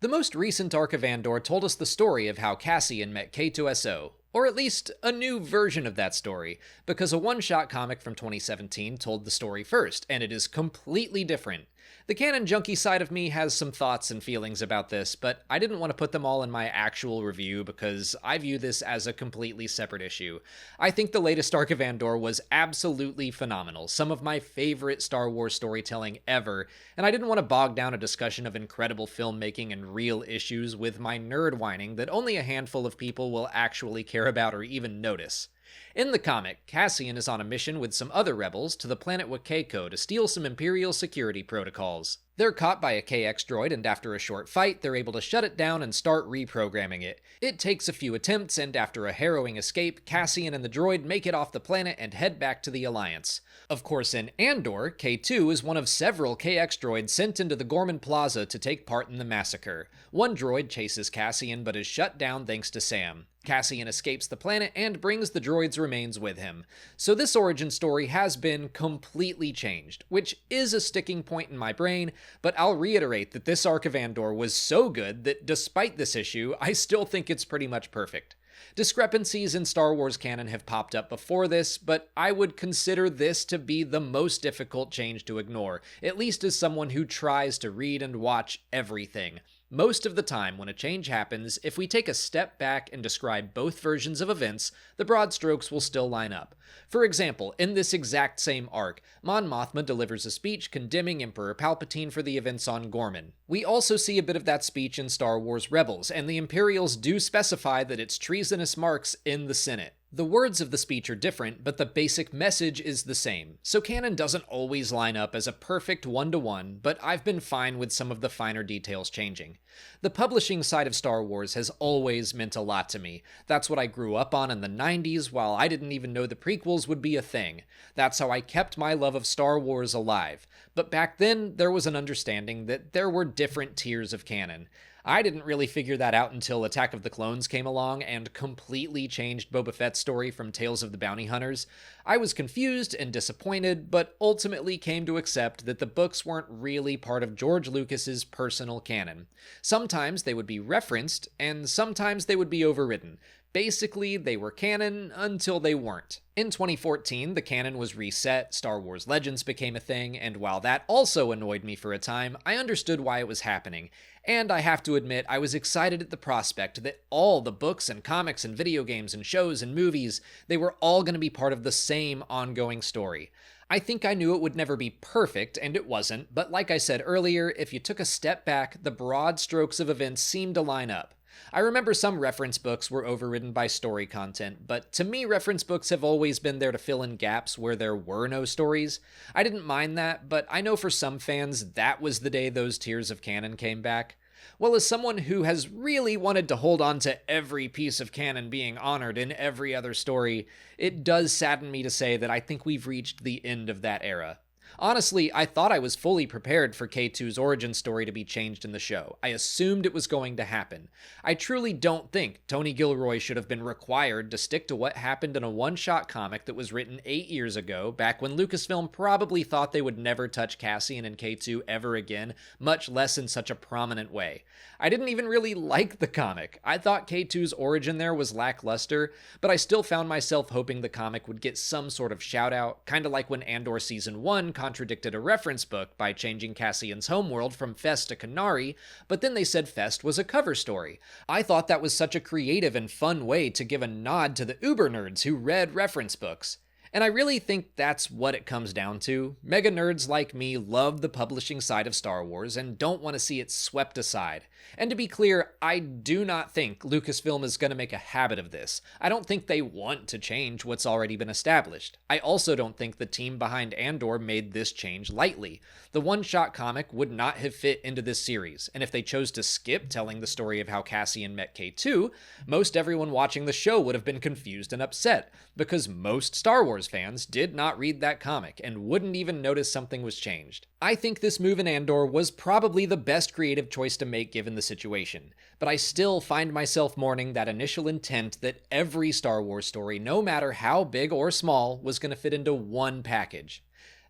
The most recent arc of Andor told us the story of how Cassian met K2SO, or at least a new version of that story, because a one-shot comic from 2017 told the story first, and it is completely different. The canon junkie side of me has some thoughts and feelings about this, but I didn't want to put them all in my actual review because I view this as a completely separate issue. I think the latest arc of Andor was absolutely phenomenal, some of my favorite Star Wars storytelling ever, and I didn't want to bog down a discussion of incredible filmmaking and real issues with my nerd whining that only a handful of people will actually care about or even notice. In the comic, Cassian is on a mission with some other rebels to the planet Wakeko to steal some Imperial security protocols. They're caught by a KX droid, and after a short fight, they're able to shut it down and start reprogramming it. It takes a few attempts, and after a harrowing escape, Cassian and the droid make it off the planet and head back to the Alliance. Of course, in Andor, K2 is one of several KX droids sent into the Gorman Plaza to take part in the massacre. One droid chases Cassian but is shut down thanks to Sam. Cassian escapes the planet and brings the droid's remains with him. So this origin story has been completely changed, which is a sticking point in my brain, but I'll reiterate that this arc of Andor was so good that despite this issue, I still think it's pretty much perfect. Discrepancies in Star Wars canon have popped up before this, but I would consider this to be the most difficult change to ignore, at least as someone who tries to read and watch everything. Most of the time, when a change happens, if we take a step back and describe both versions of events, the broad strokes will still line up. For example, in this exact same arc, Mon Mothma delivers a speech condemning Emperor Palpatine for the events on Gorman. We also see a bit of that speech in Star Wars Rebels, and the Imperials do specify that it's treasonous marks in the Senate. The words of the speech are different, but the basic message is the same, so canon doesn't always line up as a perfect one-to-one, but I've been fine with some of the finer details changing. The publishing side of Star Wars has always meant a lot to me. That's what I grew up on in the 90s, while I didn't even know the prequels would be a thing. That's how I kept my love of Star Wars alive. But back then, there was an understanding that there were different tiers of canon. I didn't really figure that out until Attack of the Clones came along and completely changed Boba Fett's story from Tales of the Bounty Hunters. I was confused and disappointed, but ultimately came to accept that the books weren't really part of George Lucas's personal canon. Sometimes they would be referenced, and sometimes they would be overridden. Basically, they were canon until they weren't. In 2014, the canon was reset, Star Wars Legends became a thing, and while that also annoyed me for a time, I understood why it was happening. And I have to admit, I was excited at the prospect that all the books and comics and video games and shows and movies, they were all going to be part of the same ongoing story. I think I knew it would never be perfect, and it wasn't, but like I said earlier, if you took a step back, the broad strokes of events seemed to line up. I remember some reference books were overridden by story content, but to me reference books have always been there to fill in gaps where there were no stories. I didn't mind that, but I know for some fans that was the day those tiers of canon came back. Well, as someone who has really wanted to hold on to every piece of canon being honored in every other story, it does sadden me to say that I think we've reached the end of that era. Honestly, I thought I was fully prepared for K2's origin story to be changed in the show. I assumed it was going to happen. I truly don't think Tony Gilroy should have been required to stick to what happened in a one-shot comic that was written 8 years ago, back when Lucasfilm probably thought they would never touch Cassian and K2 ever again, much less in such a prominent way. I didn't even really like the comic. I thought K2's origin there was lackluster, but I still found myself hoping the comic would get some sort of shout-out, kinda like when Andor Season 1 contradicted a reference book by changing Cassian's homeworld from Fest to Kenari, but then they said Fest was a cover story. I thought that was such a creative and fun way to give a nod to the uber nerds who read reference books. And I really think that's what it comes down to. Mega nerds like me love the publishing side of Star Wars and don't want to see it swept aside. And to be clear, I do not think Lucasfilm is going to make a habit of this. I don't think they want to change what's already been established. I also don't think the team behind Andor made this change lightly. The one-shot comic would not have fit into this series, and if they chose to skip telling the story of how Cassian met K2, most everyone watching the show would have been confused and upset, because most Star Wars fans did not read that comic and wouldn't even notice something was changed. I think this move in Andor was probably the best creative choice to make given the situation, but I still find myself mourning that initial intent that every Star Wars story, no matter how big or small, was going to fit into one package.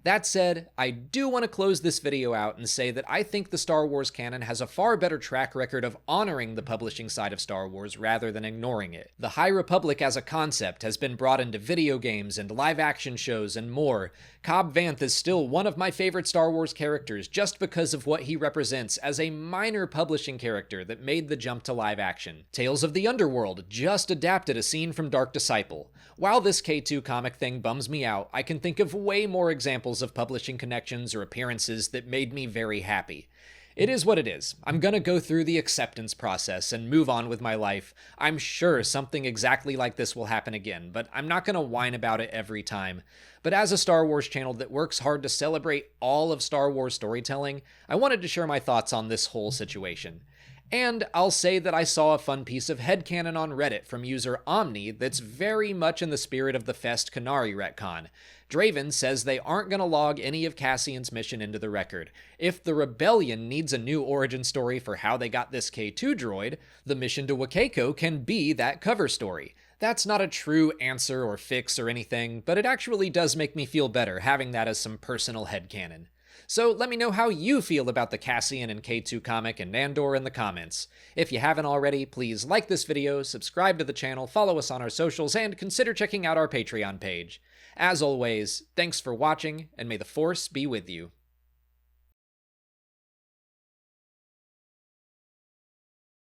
That said, I do want to close this video out and say that I think the Star Wars canon has a far better track record of honoring the publishing side of Star Wars rather than ignoring it. The High Republic as a concept has been brought into video games and live-action shows and more. Cobb Vanth is still one of my favorite Star Wars characters just because of what he represents as a minor publishing character that made the jump to live action. Tales of the Underworld just adapted a scene from Dark Disciple. While this K2 comic thing bums me out, I can think of way more examples of publishing connections or appearances that made me very happy. It is what it is. I'm gonna go through the acceptance process and move on with my life. I'm sure something exactly like this will happen again, but I'm not gonna whine about it every time. But as a Star Wars channel that works hard to celebrate all of Star Wars storytelling, I wanted to share my thoughts on this whole situation. And I'll say that I saw a fun piece of headcanon on Reddit from user Omni that's very much in the spirit of the Fest Kenari retcon. Draven says they aren't going to log any of Cassian's mission into the record. If the Rebellion needs a new origin story for how they got this K2 droid, the mission to Wakeko can be that cover story. That's not a true answer or fix or anything, but it actually does make me feel better having that as some personal headcanon. So let me know how you feel about the Cassian and K2 comic and Andor in the comments. If you haven't already, please like this video, subscribe to the channel, follow us on our socials, and consider checking out our Patreon page. As always, thanks for watching, and may the Force be with you.